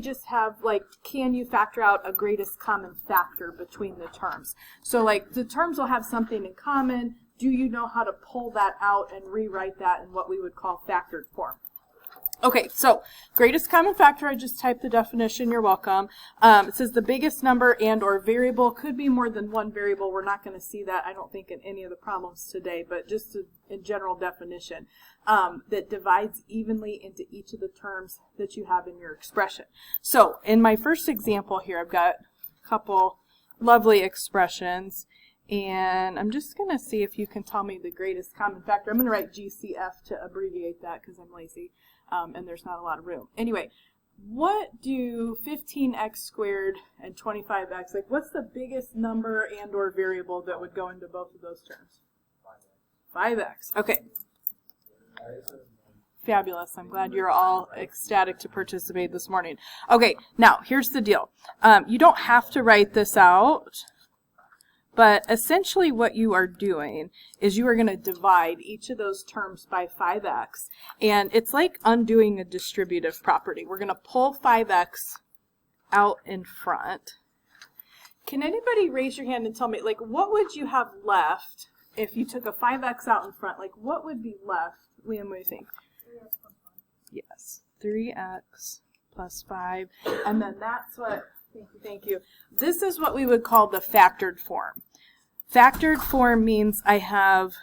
just have, like, can you factor out a greatest common factor between the terms? So, like, the terms will have something in common. Do you know how to pull that out and rewrite that in what we would call factored form? Okay, so greatest common factor, I just typed the definition, you're welcome. It says the biggest number and or variable, could be more than one variable. We're not going to see that, I don't think, in any of the problems today, but just in general definition, that divides evenly into each of the terms that you have in your expression. So in my first example here, I've got a couple lovely expressions, and I'm just going to see if you can tell me the greatest common factor. I'm going to write GCF to abbreviate that because I'm lazy. And there's not a lot of room. Anyway, what do 15x squared and 25x, like what's the biggest number and or variable that would go into both of those terms? 5x. Okay. Fabulous. I'm glad you're all ecstatic to participate this morning. Okay, now here's the deal. You don't have to write this out. But essentially what you are doing is you are going to divide each of those terms by 5x. And it's like undoing a distributive property. We're going to pull 5x out in front. Can anybody raise your hand and tell me, like, what would you have left if you took a 5x out in front? Like, what would be left? Liam, what do you think? 3x plus 5. Yes, 3x plus 5. And then that's what... Thank you. This is what we would call the factored form. Factored form means I have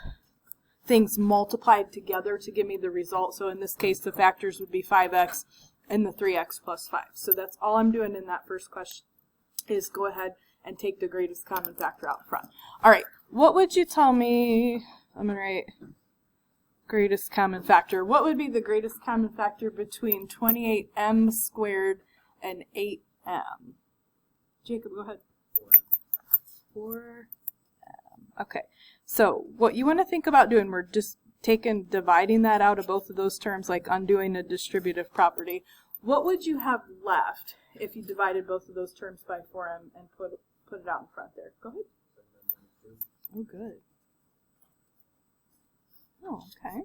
things multiplied together to give me the result. So in this case, the factors would be 5x and the 3x plus 5. So that's all I'm doing in that first question is go ahead and take the greatest common factor out front. All right, what would you tell me? I'm going to write greatest common factor. What would be the greatest common factor between 28m squared and 8m? Jacob, go ahead. 4m. Okay, so what you want to think about doing, we're just dividing that out of both of those terms, like undoing a distributive property. What would you have left if you divided both of those terms by 4m and put it out in front there? Go ahead. Oh, good. Oh, okay.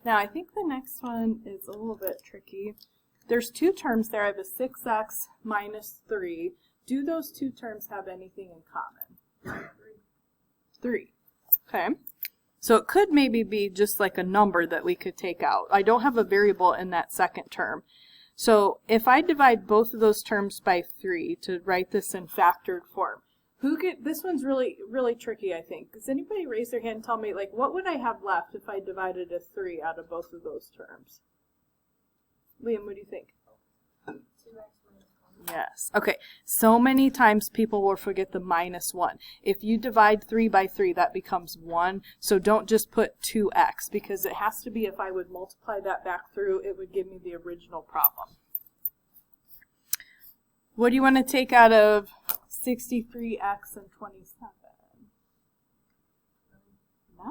Now, I think the next one is a little bit tricky. There's two terms there. I have a 6x minus 3. Do those two terms have anything in common? 3. Okay. So it could maybe be just like a number that we could take out. I don't have a variable in that second term. So if I divide both of those terms by 3 to write this in factored form, this one's really, really tricky, I think. Does anybody raise their hand and tell me, like, what would I have left if I divided a 3 out of both of those terms? Liam, what do you think? 2x minus 1. Yes. Okay. So many times people will forget the minus 1. If you divide 3 by 3, that becomes 1. So don't just put 2x, because it has to be, if I would multiply that back through, it would give me the original problem. What do you want to take out of 63x and 27?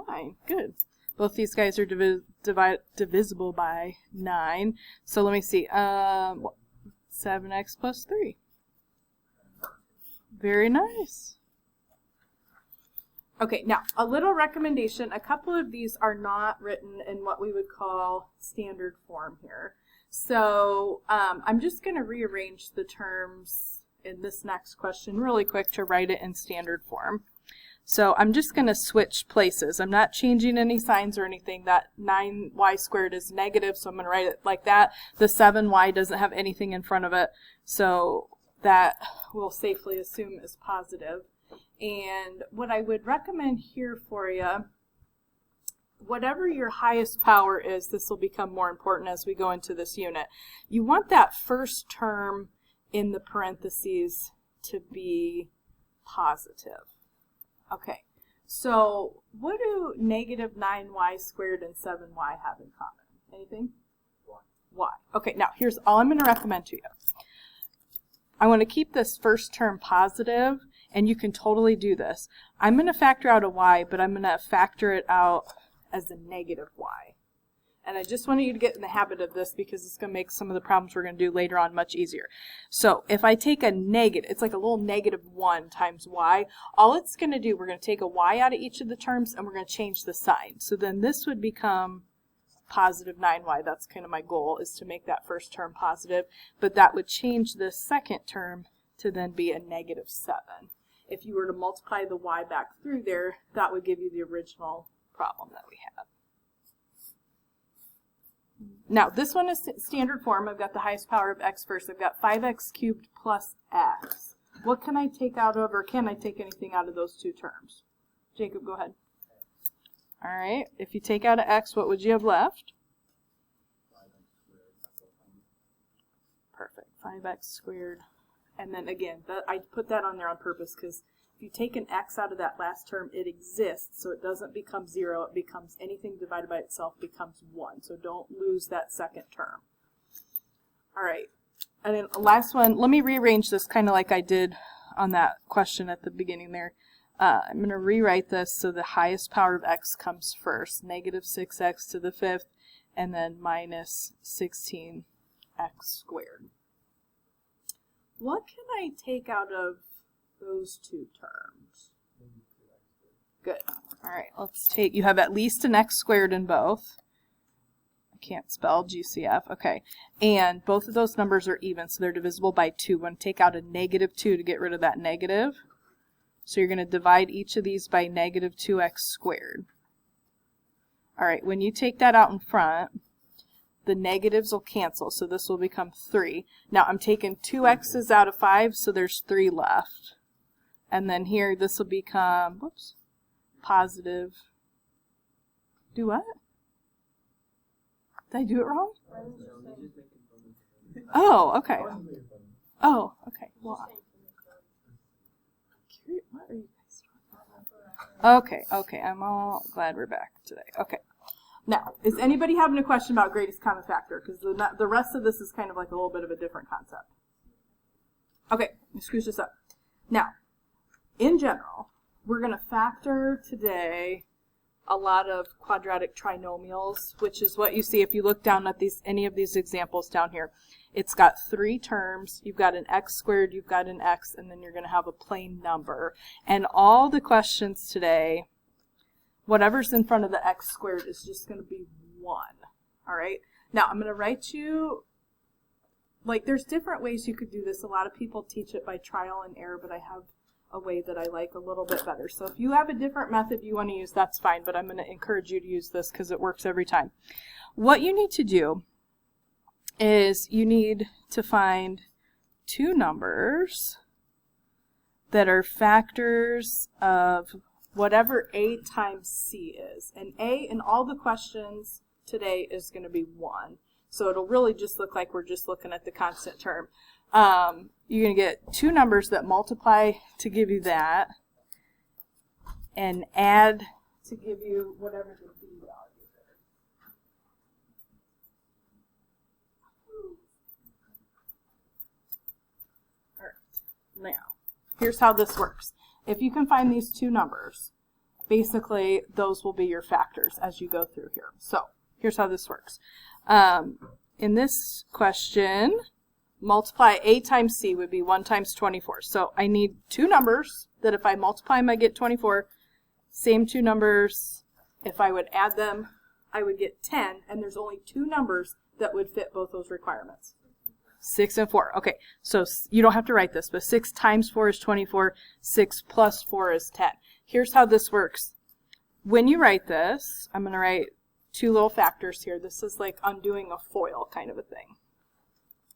9. Good. Both these guys are divisible by 9. So let me see. 7x plus 3. Very nice. Okay, now a little recommendation. A couple of these are not written in what we would call standard form here. So I'm just going to rearrange the terms in this next question really quick to write it in standard form. So I'm just going to switch places. I'm not changing any signs or anything. That 9y squared is negative, so I'm going to write it like that. The 7y doesn't have anything in front of it, so that we'll safely assume is positive. And what I would recommend here for you, whatever your highest power is, this will become more important as we go into this unit. You want that first term in the parentheses to be positive. Okay, so what do negative 9y squared and 7y have in common? Anything? Y. Okay, now here's all I'm going to recommend to you. I want to keep this first term positive, and you can totally do this. I'm going to factor out a y, but I'm going to factor it out as a negative y. And I just wanted you to get in the habit of this because it's going to make some of the problems we're going to do later on much easier. So if I take a negative, it's like a little negative 1 times y. All it's going to do, we're going to take a y out of each of the terms and we're going to change the sign. So then this would become positive 9y. That's kind of my goal, is to make that first term positive. But that would change this second term to then be a negative 7. If you were to multiply the y back through there, that would give you the original problem that we had. Now, this one is standard form. I've got the highest power of x first. I've got 5x cubed plus x. What can I take out of, or can I take anything out of those two terms? Jacob, go ahead. All right. If you take out an x, what would you have left? Perfect. 5x squared. And then again, I put that on there on purpose because if you take an x out of that last term, it exists, so it doesn't become 0. It becomes anything divided by itself becomes 1. So don't lose that second term. All right. And then the last one, let me rearrange this kind of like I did on that question at the beginning there. I'm going to rewrite this so the highest power of x comes first, negative 6x to the 5th, and then minus 16x squared. What can I take out of those two terms? Good. All right, let's take, you have at least an x squared in both. I can't spell GCF. Okay. And both of those numbers are even, so they're divisible by 2. We're going to take out a negative 2 to get rid of that negative. So you're going to divide each of these by negative 2x squared. All right, when you take that out in front, the negatives will cancel, so this will become 3. Now I'm taking 2 x's out of 5, so there's 3 left. And then here, this will become, whoops, positive. Do what? Did I do it wrong? Oh, okay. Oh, okay. Well, what are you guys talking about? Okay, I'm all glad we're back today. Okay. Now, is anybody having a question about greatest common factor? Because the rest of this is kind of like a little bit of a different concept. Okay, let me screw this up. Now, in general, we're going to factor today a lot of quadratic trinomials, which is what you see if you look down at any of these examples down here. It's got 3 terms. You've got an x squared, you've got an x, and then you're going to have a plain number. And all the questions today, whatever's in front of the x squared is just going to be 1. All right? Now, I'm going to write you, like, there's different ways you could do this. A lot of people teach it by trial and error, but I have a way that I like a little bit better. So if you have a different method you want to use, that's fine, but I'm going to encourage you to use this because it works every time. What you need to do is you need to find 2 numbers that are factors of whatever a times c is. And a in all the questions today is going to be 1. So it'll really just look like we're just looking at the constant term. You're going to get 2 numbers that multiply to give you that and add to give you whatever the b value is. All right. Now, here's how this works. If you can find these 2 numbers, basically those will be your factors as you go through here. So here's how this works. In this question, multiply a times c would be 1 times 24. So I need 2 numbers that if I multiply them, I get 24. Same 2 numbers, if I would add them, I would get 10. And there's only 2 numbers that would fit both those requirements. 6 and 4. Okay, so you don't have to write this, but 6 times 4 is 24. 6 plus 4 is 10. Here's how this works. When you write this, I'm going to write 2 little factors here. This is like undoing a FOIL kind of a thing.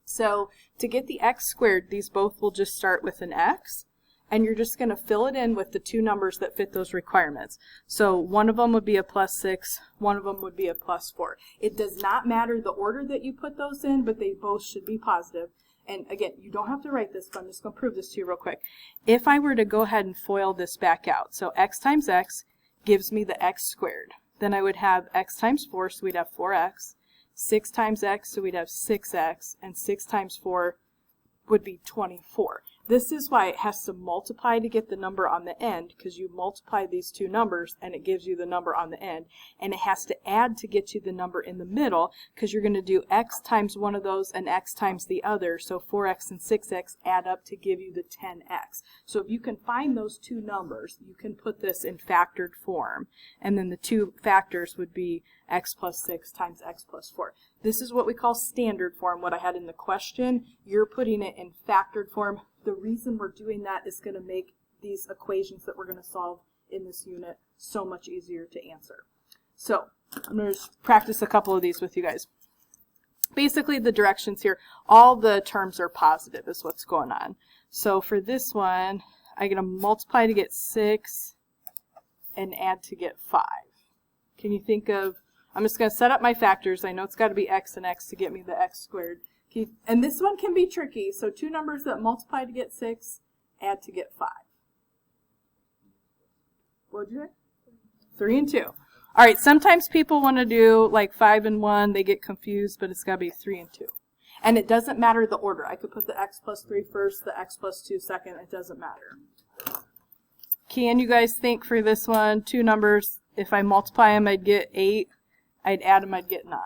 So to get the x squared, these both will just start with an x, and you're just going to fill it in with the 2 numbers that fit those requirements. So one of them would be a plus 6, one of them would be a plus 4. It does not matter the order that you put those in, but they both should be positive. And again, you don't have to write this, but I'm just going to prove this to you real quick. If I were to go ahead and FOIL this back out, so x times x gives me the x squared. Then I would have x times 4, so we'd have 4x. 6 times x, so we'd have 6x, and 6 times 4 would be 24. This is why it has to multiply to get the number on the end, because you multiply these 2 numbers and it gives you the number on the end. And it has to add to get you the number in the middle, because you're going to do x times one of those and x times the other. So 4x and 6x add up to give you the 10x. So if you can find those 2 numbers, you can put this in factored form. And then the 2 factors would be x plus 6 times x plus 4. This is what we call standard form, what I had in the question. You're putting it in factored form. The reason we're doing that is going to make these equations that we're going to solve in this unit so much easier to answer. So I'm going to just practice a couple of these with you guys. Basically, the directions here, all the terms are positive is what's going on. So for this one, I'm going to multiply to get 6 and add to get 5. Can you think of, I'm just going to set up my factors. I know it's got to be x and x to get me the x squared. And this one can be tricky. So two numbers that multiply to get 6, add to get 5. What did you say? 3 and 2. All right, sometimes people want to do like 5 and 1. They get confused, but it's got to be 3 and 2. And it doesn't matter the order. I could put the x plus 3 first, the x plus 2 second. It doesn't matter. Can you guys think for this one, two numbers, if I multiply them, I'd get 8. I'd add them, I'd get 9.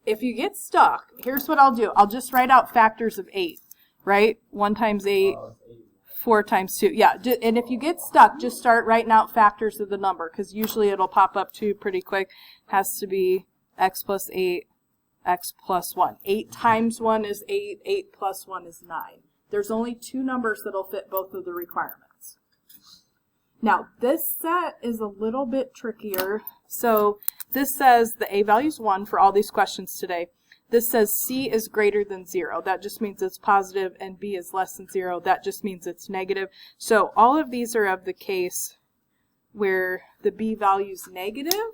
If you get stuck, here's what I'll do. I'll just write out factors of 8, right? 1 times 8, 4 times 2. Yeah, and if you get stuck, just start writing out factors of the number, because usually it'll pop up to you pretty quick. Has to be x plus 8, x plus 1. 8 times 1 is 8, 8 plus 1 is 9. There's only two numbers that'll fit both of the requirements. Now, this set is a little bit trickier. So this says the a value is 1 for all these questions today. This says c is greater than 0. That just means it's positive, and b is less than 0. That just means it's negative. So all of these are of the case where the b value is negative,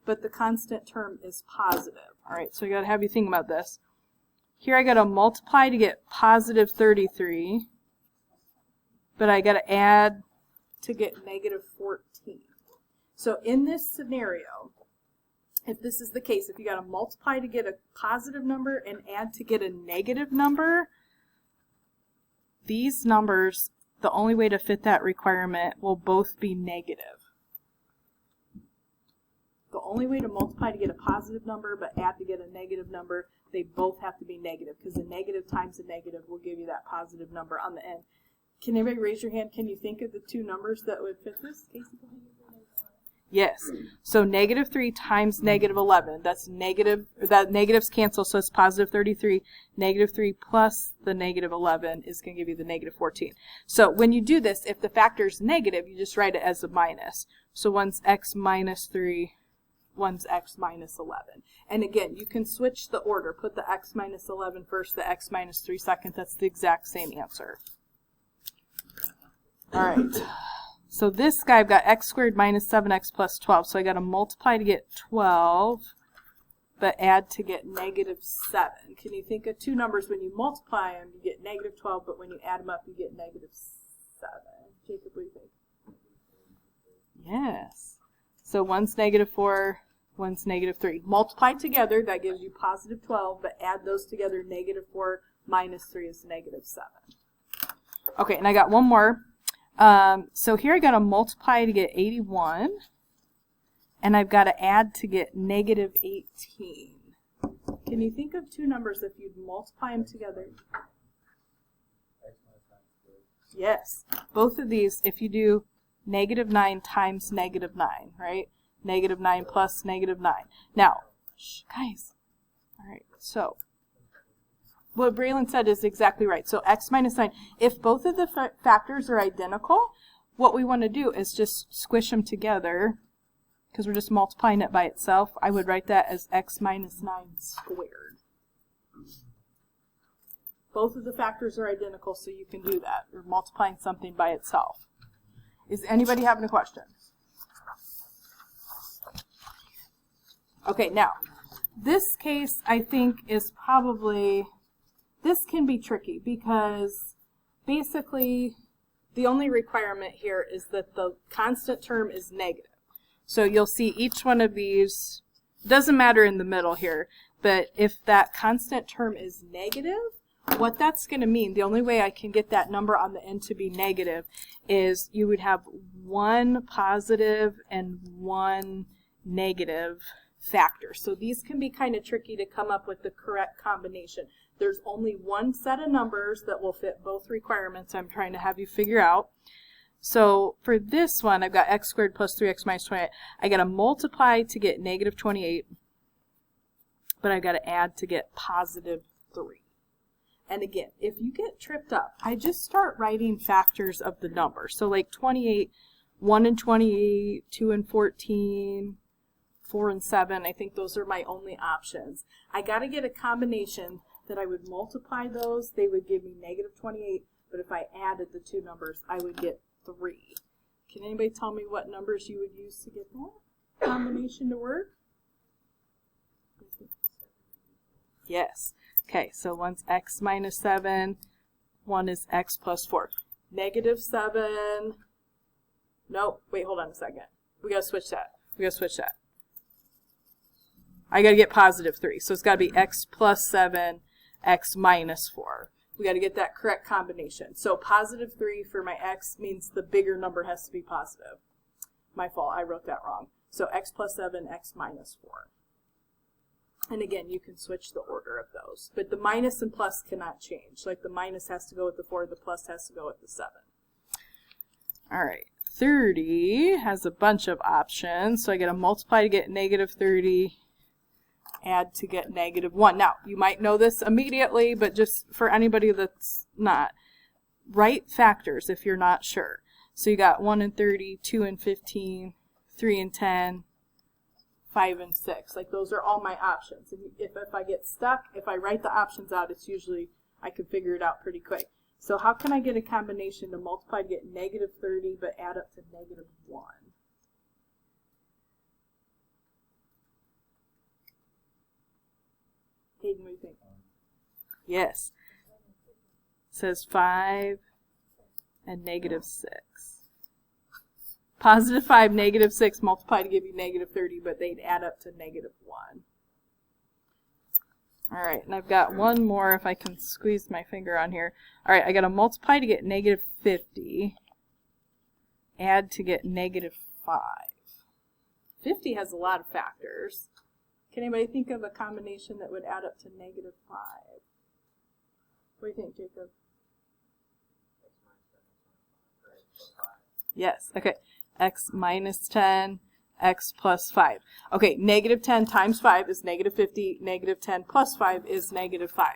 but the constant term is positive. All right, so I got to have you think about this. Here I got to multiply to get positive 33, but I got to add to get negative 14. So in this scenario, if this is the case, if you got to multiply to get a positive number and add to get a negative number, these numbers, the only way to fit that requirement will both be negative. The only way to multiply to get a positive number but add to get a negative number, they both have to be negative, because a negative times a negative will give you that positive number on the end. Can everybody raise your hand? Can you think of the two numbers that would fit this? Casey? Yes. So negative 3 times negative 11. That's negative. That negatives cancel, so it's positive 33. Negative 3 plus the negative 11 is going to give you the negative 14. So when you do this, if the factor is negative, you just write it as a minus. So one's x minus 3, one's x minus 11. And again, you can switch the order. Put the x minus 11 first, the x minus 3 second. That's the exact same answer. All right. So this guy, I've got x squared minus 7x plus 12. So I got to multiply to get 12, but add to get negative 7. Can you think of two numbers when you multiply them, you get negative 12, but when you add them up, you get negative 7? Jacob, what do you think? Yes. So one's negative 4, one's negative 3. Multiply together, that gives you positive 12, but add those together, negative 4 minus 3 is negative 7. Okay, and I got one more. So here I got to multiply to get 81, and I've got to add to get negative 18. Can you think of two numbers if you'd multiply them together? Yes. Both of these, if you do negative 9 times negative 9, right? Negative 9 plus negative 9. Now, guys, all right, so what Braylon said is exactly right. So x minus 9, if both of the factors are identical, what we want to do is just squish them together, because we're just multiplying it by itself. I would write that as x minus 9 squared. Both of the factors are identical, so you can do that. You're multiplying something by itself. Is anybody having a question? Okay, now, this case I think is probably... This can be tricky because basically the only requirement here is that the constant term is negative. So you'll see each one of these, doesn't matter in the middle here, but if that constant term is negative, what that's going to mean, the only way I can get that number on the end to be negative is you would have one positive and one negative factor. So these can be kind of tricky to come up with the correct combination. There's only one set of numbers that will fit both requirements I'm trying to have you figure out. So for this one, I've got x squared plus 3x minus 28. I got to multiply to get negative 28, but I got to add to get positive 3. And again, if you get tripped up, I just start writing factors of the number. So like 28, 1 and 28, 2 and 14, 4 and 7, I think those are my only options. I got to get a combination that I would multiply those. They would give me negative 28, but if I added the two numbers, I would get 3. Can anybody tell me what numbers you would use to get that combination to work? Yes. Okay, so one's x minus 7, one is x plus 4. Negative 7. Nope, wait, hold on a second. We got to switch that. I got to get positive 3. So it's got to be x plus 7, x minus 4. We got to get that correct combination. So positive 3 for my x means the bigger number has to be positive. My fault, I wrote that wrong. So x plus 7, x minus 4. And again, you can switch the order of those. But the minus and plus cannot change. Like the minus has to go with the 4, the plus has to go with the 7. All right, 30 has a bunch of options. So I got to multiply to get negative 30. Add to get negative 1. Now, you might know this immediately, but just for anybody that's not, write factors if you're not sure. So you got 1 and 30, 2 and 15, 3 and 10, 5 and 6. Like those are all my options. If I get stuck, if I write the options out, it's usually, I can figure it out pretty quick. So how can I get a combination to multiply to get negative 30 but add up to negative 1? Hayden, what do you think? Yes. It says 5 and negative 6. Positive 5, negative 6 multiply to give you negative 30, but they'd add up to negative 1. All right, and I've got one more if I can squeeze my finger on here. All right, I got to multiply to get negative 50, add to get negative 5. 50 has a lot of factors. Can anybody think of a combination that would add up to negative 5? What do you think, Jacob? Yes, okay. X minus 10, x plus 5. Okay, negative 10 times 5 is negative 50. Negative 10 plus 5 is negative 5.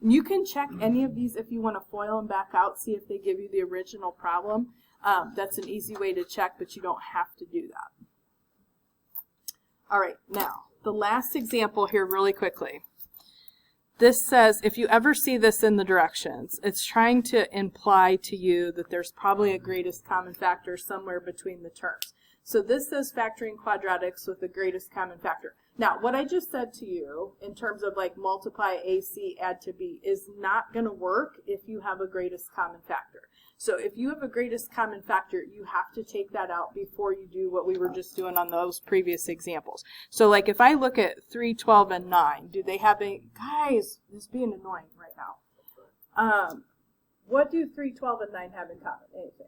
And you can check any of these if you want to FOIL them back out, see if they give you the original problem. That's an easy way to check, but you don't have to do that. All right, now, the last example here really quickly. This says, if you ever see this in the directions, it's trying to imply to you that there's probably a greatest common factor somewhere between the terms. So this says factoring quadratics with the greatest common factor. Now, what I just said to you in terms of like multiply AC, add to B is not going to work if you have a greatest common factor. So if you have a greatest common factor, you have to take that out before you do what we were just doing on those previous examples. So like if I look at 3, 12, and 9, do they have a, guys, this is being annoying right now. What do 3, 12, and 9 have in common? Anything?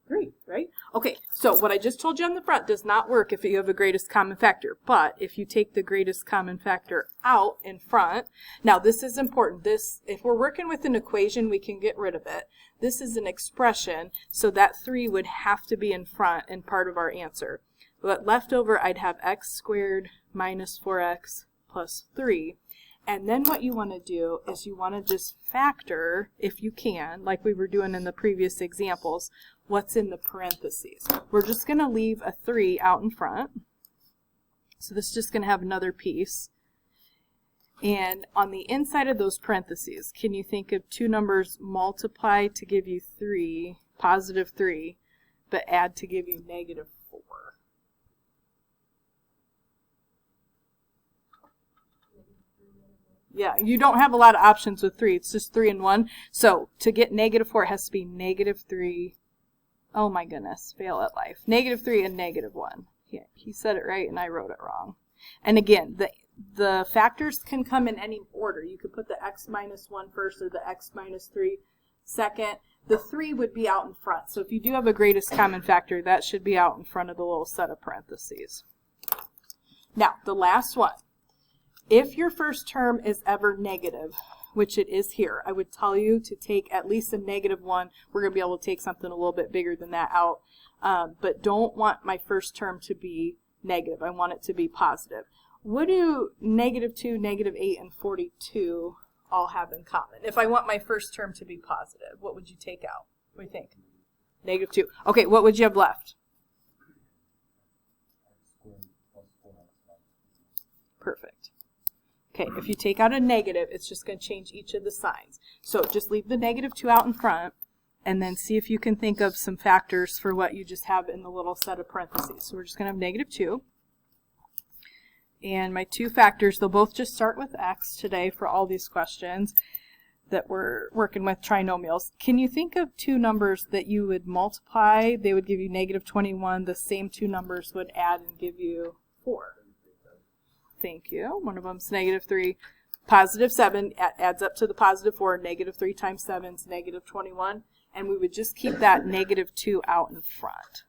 3, right? Okay, so what I just told you on the front does not work if you have a greatest common factor, but if you take the greatest common factor out in front, now this is important. This, if we're working with an equation, we can get rid of it. This is an expression, so that 3 would have to be in front and part of our answer. But left over, I'd have x squared minus 4x plus 3. And then what you want to do is you want to just factor, if you can, like we were doing in the previous examples, what's in the parentheses. We're just going to leave a 3 out in front. So this is just going to have another piece. And on the inside of those parentheses, can you think of two numbers multiply to give you 3, positive 3, but add to give you negative 4? Yeah, you don't have a lot of options with 3. It's just 3 and 1. So to get negative 4, it has to be negative 3. Oh my goodness, fail at life. Negative 3 and negative 1. Yeah, he said it right and I wrote it wrong. And again, the factors can come in any order. You could put the x minus 1 first or the x minus 3 second. The 3 would be out in front. So if you do have a greatest common factor, that should be out in front of the little set of parentheses. Now, the last one. If your first term is ever negative, which it is here, I would tell you to take at least a -1. We're going to be able to take something a little bit bigger than that out, but don't want my first term to be negative. I want it to be positive. What do -2, -8, and 42 all have in common? If I want my first term to be positive, what would you take out? What do you think? -2. Okay, what would you have left? Perfect. Okay, if you take out a negative, it's just going to change each of the signs. So just leave the -2 out in front, and then see if you can think of some factors for what you just have in the little set of parentheses. So we're just going to have -2. And my two factors, they'll both just start with x today for all these questions that we're working with trinomials. Can you think of two numbers that you would multiply? They would give you -21. The same two numbers would add and give you 4. Thank you. One of them's -3. +7 adds up to the +4. -3 times 7 is -21. And we would just keep that -2 out in front.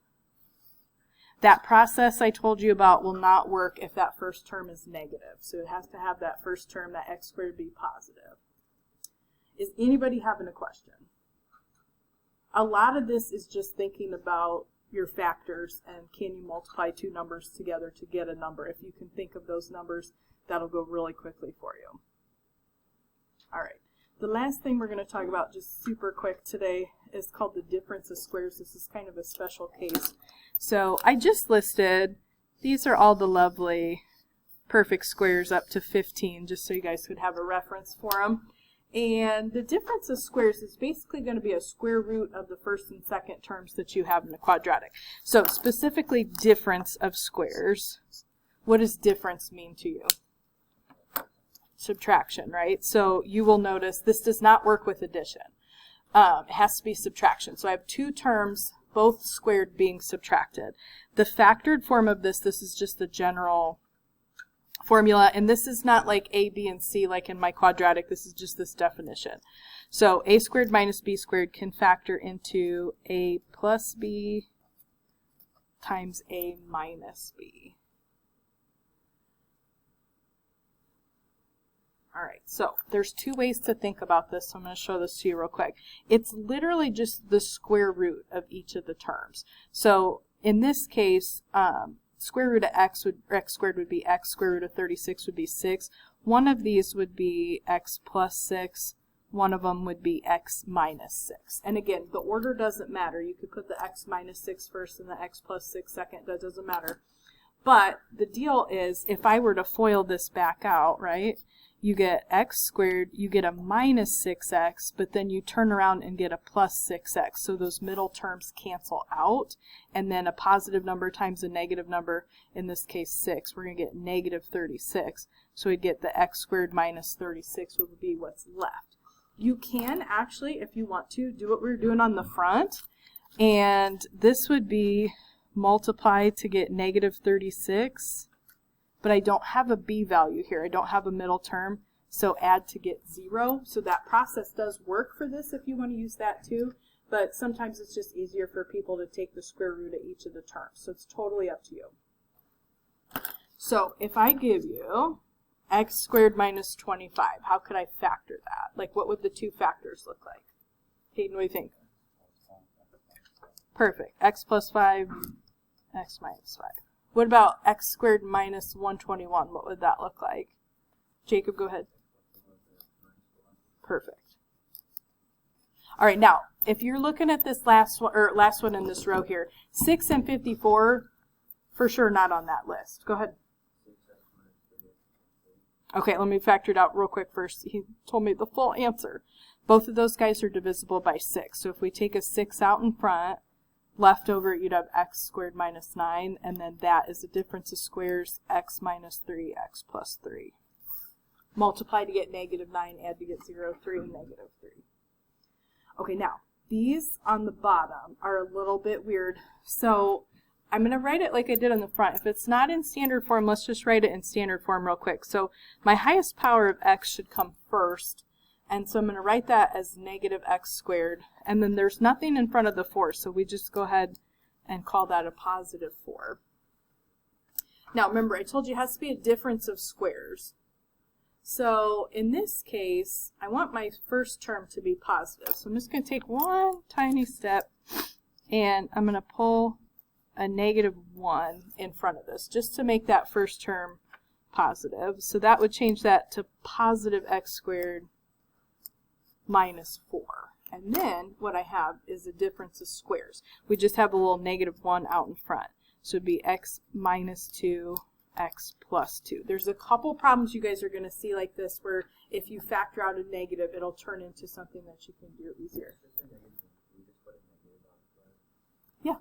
That process I told you about will not work if that first term is negative. So it has to have that first term, that x squared, be positive. Is anybody having a question? A lot of this is just thinking about your factors and can you multiply two numbers together to get a number. If you can think of those numbers, that'll go really quickly for you. All right. The last thing we're going to talk about just super quick today is called the difference of squares. This is kind of a special case. So I just listed, these are all the lovely perfect squares up to 15, just so you guys could have a reference for them. And the difference of squares is basically going to be a square root of the first and second terms that you have in a quadratic. So specifically difference of squares. What does difference mean to you? Subtraction, right? So you will notice this does not work with addition. It has to be subtraction. So I have two terms, both squared, being subtracted. The factored form of this is just the general formula, and this is not like a, b, and c like in my quadratic. This is just this definition. So a squared minus b squared can factor into a plus b times a minus b. All right, so there's two ways to think about this, so I'm going to show this to you real quick. It's literally just the square root of each of the terms. So in this case, square root of x squared would be x, square root of 36 would be 6. One of these would be x plus 6. One of them would be x minus 6. And again, the order doesn't matter. You could put the x minus 6 first and the x plus 6 second. That doesn't matter. But the deal is, if I were to FOIL this back out, right, you get x squared, you get a minus 6x, but then you turn around and get a plus 6x. So those middle terms cancel out, and then a positive number times a negative number, in this case 6, we're going to get negative 36. So we'd get the x squared minus 36 would be what's left. You can actually, if you want to, do what we're doing on the front, and this would be multiplied to get negative 36. But I don't have a b value here. I don't have a middle term, so add to get 0. So that process does work for this if you want to use that too, but sometimes it's just easier for people to take the square root of each of the terms. So it's totally up to you. So if I give you x squared minus 25, how could I factor that? Like, what would the two factors look like? Hayden, what do you think? Perfect. X plus 5, x minus 5. What about x squared minus 121? What would that look like? Jacob, go ahead. Perfect. All right, now, if you're looking at this last one in this row here, 6 and 54, for sure not on that list. Go ahead. Okay, let me factor it out real quick first. He told me the full answer. Both of those guys are divisible by 6. So if we take a 6 out in front, left over, you'd have x squared minus 9, and then that is the difference of squares, x minus 3, x plus 3. Multiply to get negative 9, add to get 0, 3, and negative 3. Okay, now, these on the bottom are a little bit weird, so I'm going to write it like I did on the front. If it's not in standard form, let's just write it in standard form real quick. So my highest power of x should come first. And so I'm going to write that as negative x squared. And then there's nothing in front of the 4, so we just go ahead and call that a positive 4. Now remember, I told you it has to be a difference of squares. So in this case, I want my first term to be positive. So I'm just going to take one tiny step, and I'm going to pull a -1 in front of this, just to make that first term positive. So that would change that to positive x squared minus 4. And then what I have is a difference of squares. We just have a little -1 out in front. So it would be x minus 2, x plus 2. There's a couple problems you guys are going to see like this where if you factor out a negative, it'll turn into something that you can do easier. Yeah,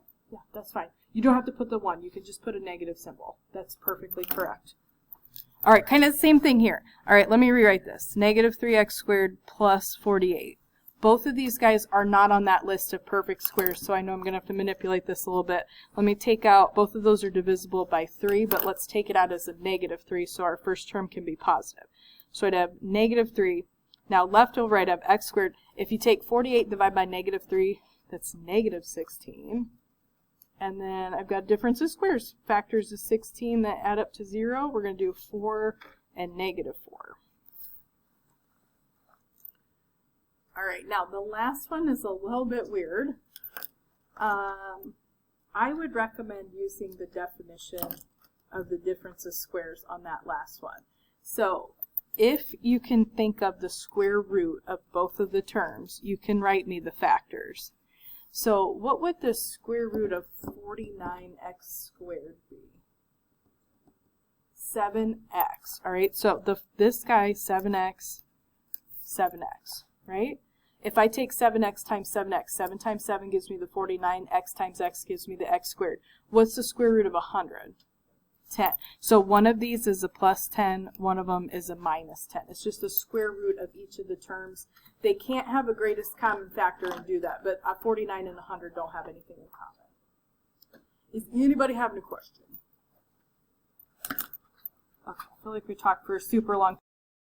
that's fine. You don't have to put the 1. You can just put a negative symbol. That's perfectly correct. All right, kind of the same thing here. All right, let me rewrite this. -3x squared plus 48. Both of these guys are not on that list of perfect squares, so I know I'm going to have to manipulate this a little bit. Let me take out, both of those are divisible by 3, but let's take it out as a -3 so our first term can be positive. So I'd have -3. Now left over I'd have x squared. If you take 48 divided by -3, that's -16. And then I've got difference of squares. Factors of 16 that add up to 0. We're going to do 4 and -4. All right, now the last one is a little bit weird. I would recommend using the definition of the difference of squares on that last one. So if you can think of the square root of both of the terms, you can write me the factors. So what would the square root of 49x squared be? 7x. All right, so this guy, 7x, 7x, right? If I take 7x times 7x, 7 times 7 gives me the 49, x times x gives me the x squared. What's the square root of 100? 10. So one of these is a plus 10, one of them is a minus 10. It's just the square root of each of the terms. They can't have a greatest common factor and do that, but 49 and 100 don't have anything in common. Is anybody having a question? Okay, I feel like we talked for a super long